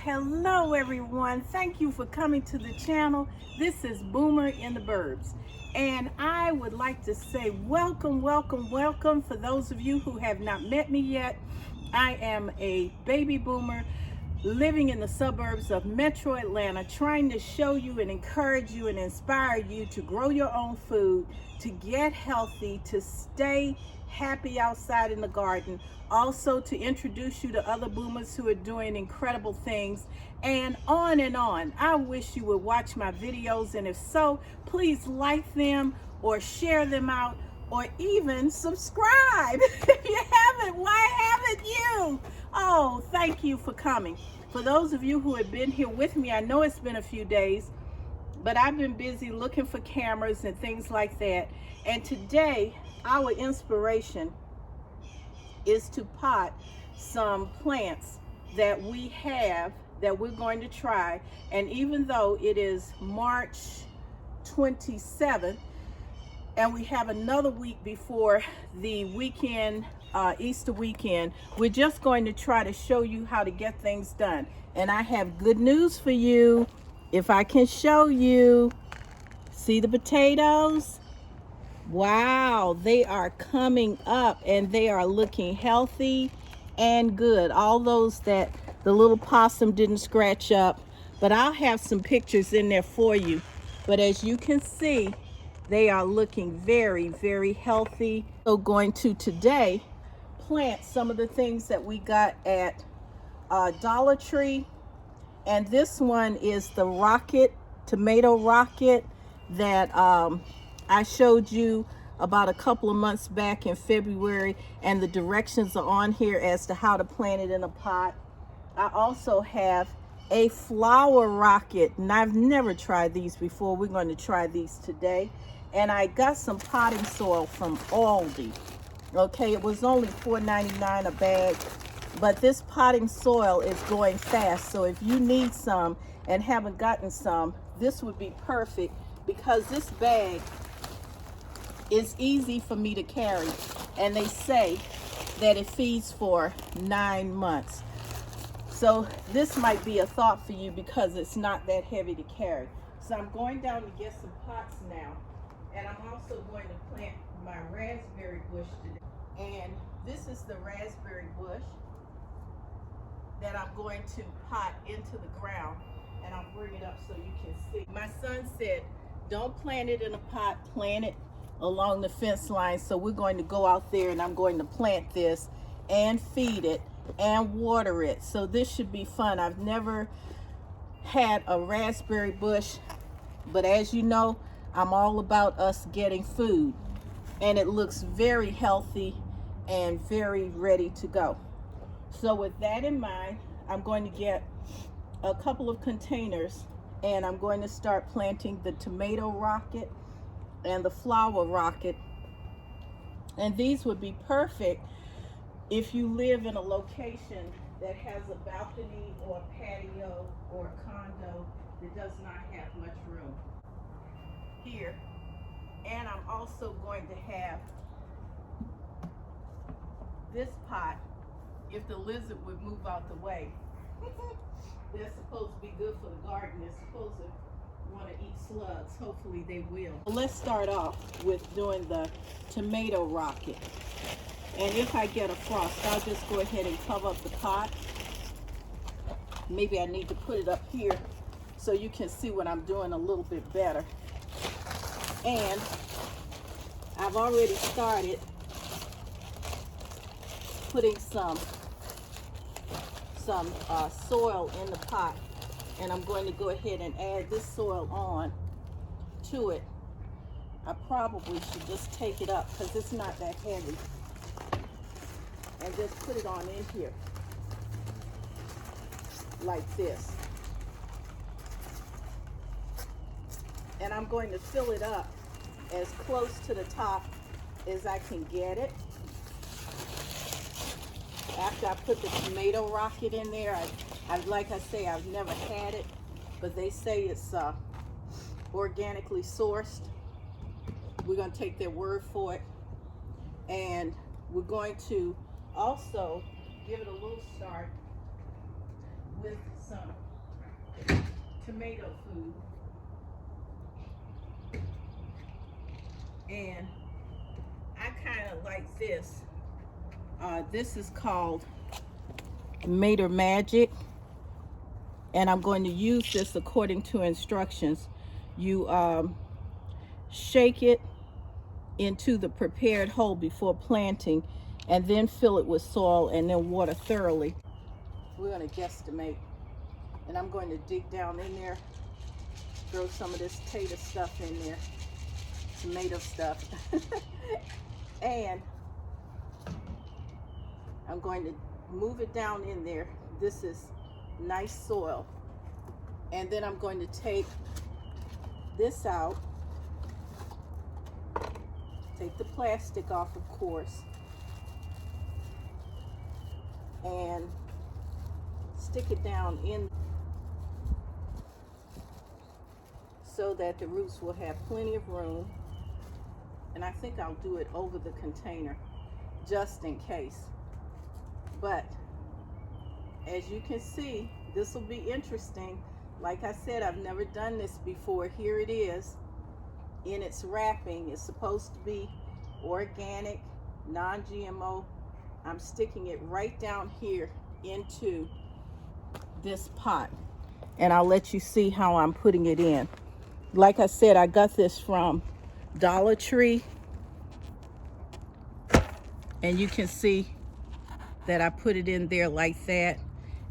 Hello everyone. Thank you for coming to the channel. This is Boomer in the Burbs. And I would like to say welcome for those of you who have not met me yet. I am a baby boomer living in the suburbs of Metro Atlanta, trying to show you and encourage you and inspire you to grow your own food, to get healthy, to stay happy outside in the garden, also to introduce you to other boomers who are doing incredible things, and on and on. I wish you would watch my videos, and if so, please like them or share them out or even subscribe. If you haven't, why haven't you? Oh, thank you for coming. For those of you who have been here with me, I know it's been a few days, but I've been busy looking for cameras and things like that. And today, our inspiration is to pot some plants that we have that we're going to try. And even though it is March 27th, and we have another week before the weekend, Easter weekend, we're just going to try to show you how to get things done. And I have good news for you. If I can show you, see the potatoes? Wow, they are coming up and they are looking healthy and good. All those that the little possum didn't scratch up, but I'll have some pictures in there for you. But as you can see, they are looking very, very healthy. So going to today plant some of the things that we got at Dollar Tree. And this one is the tomato rocket that I showed you about a couple of months back in February, and the directions are on here as to how to plant it in a pot. I also have a flower rocket, and I've never tried these before. We're going to try these today. And I got some potting soil from Aldi. Okay, it was only $4.99 a bag, but this potting soil is going fast. So if you need some and haven't gotten some, this would be perfect, because this bag is easy for me to carry, and they say that it feeds for 9 months. So this might be a thought for you because it's not that heavy to carry. So I'm going down to get some pots now, and I'm also going to plant my raspberry bush today. And this is the raspberry bush that I'm going to pot into the ground, and I'll bring it up so you can see. My son said, don't plant it in a pot, plant it along the fence line. So we're going to go out there and I'm going to plant this and feed it and water it. So this should be fun. I've never had a raspberry bush, but as you know, I'm all about us getting food, and it looks very healthy and very ready to go. So with that in mind, I'm going to get a couple of containers, and I'm going to start planting the tomato rocket and the flower rocket. And these would be perfect if you live in a location that has a balcony or a patio or a condo that does not have much room here. And I'm also going to have this pot, if the lizard would move out the way. They're supposed to be good for the garden. They're supposed to want to eat slugs. Hopefully they will. Let's start off with doing the tomato rocket. And if I get a frost, I'll just go ahead and cover up the pot. Maybe I need to put it up here so you can see what I'm doing a little bit better. And I've already started putting some soil in the pot, and I'm going to go ahead and add this soil on to it. I probably should just take it up because it's not that heavy, and just put it on in here like this. And I'm going to fill it up as close to the top as I can get it. After I put the tomato rocket in there, like I say, I've never had it, but they say it's organically sourced. We're going to take their word for it, and we're going to also give it a little start with some tomato food. And I kind of like this. This is called Mater Magic, and I'm going to use this according to instructions. You shake it into the prepared hole before planting, and then fill it with soil and then water thoroughly. We're going to guesstimate, and I'm going to dig down in there, throw some of this tater stuff in there, tomato stuff, and I'm going to move it down in there. This is nice soil. And then I'm going to take this out, take the plastic off, of course, and stick it down in so that the roots will have plenty of room. And I think I'll do it over the container just in case. But as you can see, this will be interesting. Like I said, I've never done this before. Here it is in its wrapping. It's supposed to be organic, non-GMO. I'm sticking it right down here into this pot, and I'll let you see how I'm putting it in. Like I said, I got this from Dollar Tree, and you can see that I put it in there like that.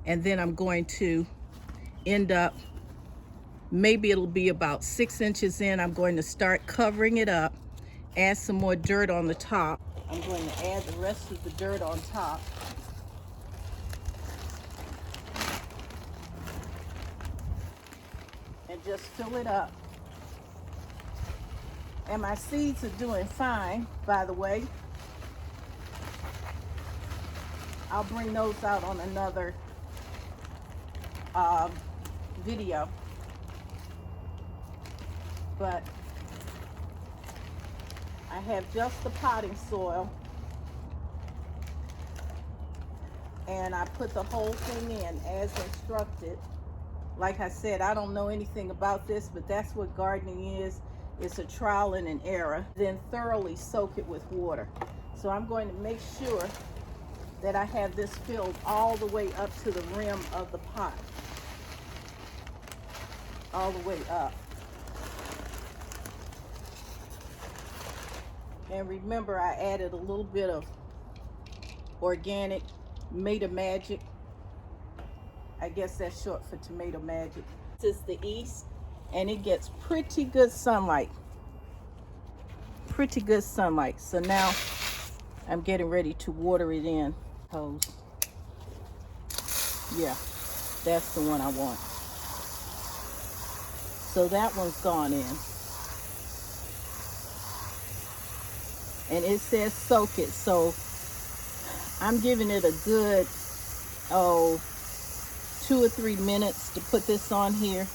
And then I'm going to end up, maybe it'll be about 6 inches in. I'm going to start covering it up, add some more dirt on the top. I'm going to add the rest of the dirt on top. And just fill it up. And my seeds are doing fine, by the way. I'll bring those out on another video. But I have just the potting soil, and I put the whole thing in as instructed. Like I said, I don't know anything about this, but that's what gardening is. It's a trial and an error. Then thoroughly soak it with water. So I'm going to make sure that I have this filled all the way up to the rim of the pot. All the way up. And remember, I added a little bit of organic Mater Magic. I guess that's short for tomato magic. This is the east, and it gets pretty good sunlight. Pretty good sunlight. So now I'm getting ready to water it in. Yeah, that's the one I want. So that one's gone in. And it says soak it, so I'm giving it a good 2 or 3 minutes to put this on here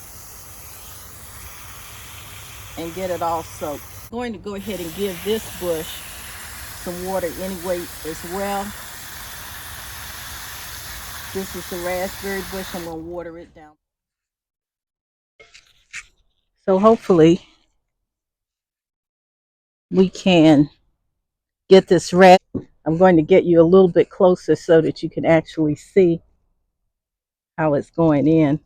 and get it all soaked. I'm going to go ahead and give this bush some water anyway as well. This is the raspberry bush. I'm going to water it down. So hopefully we can get this red. I'm going to get you a little bit closer so that you can actually see how it's going in.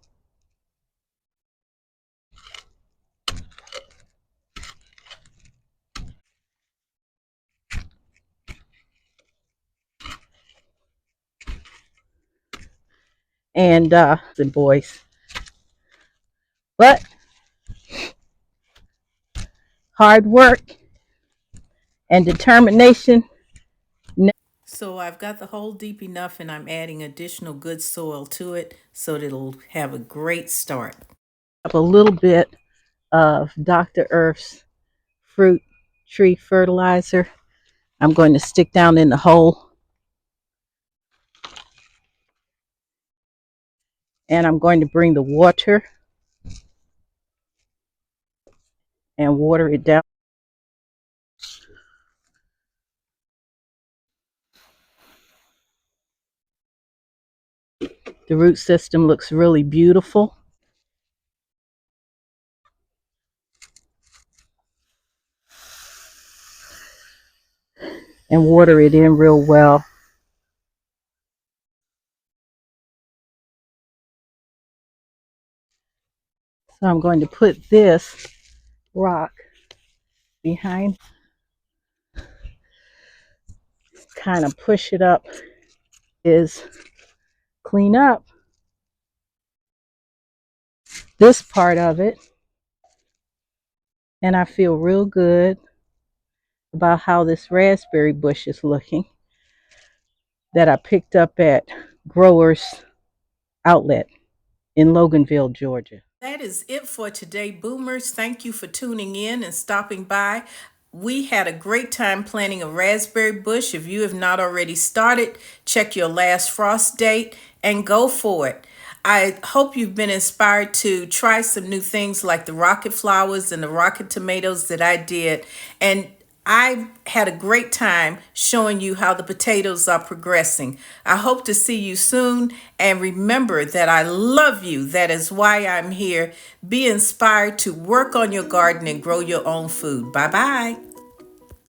And boys, but hard work and determination. So I've got the hole deep enough, and I'm adding additional good soil to it so that it'll have a great start. A little bit of Dr. Earth's fruit tree fertilizer. I'm going to stick down in the hole, and I'm going to bring the water and water it down. The root system looks really beautiful. And water it in real well. So I'm going to put this rock behind, kind of push it up, is clean up this part of it. And I feel real good about how this raspberry bush is looking that I picked up at Growers Outlet in Loganville, Georgia. That is it for today, Boomers. Thank you for tuning in and stopping by. We had a great time planting a raspberry bush. If you have not already started, check your last frost date and go for it. I hope you've been inspired to try some new things like the rocket flowers and the rocket tomatoes that I did. And I had a great time showing you how the potatoes are progressing. I hope to see you soon. And remember that I love you. That is why I'm here. Be inspired to work on your garden and grow your own food. Bye-bye.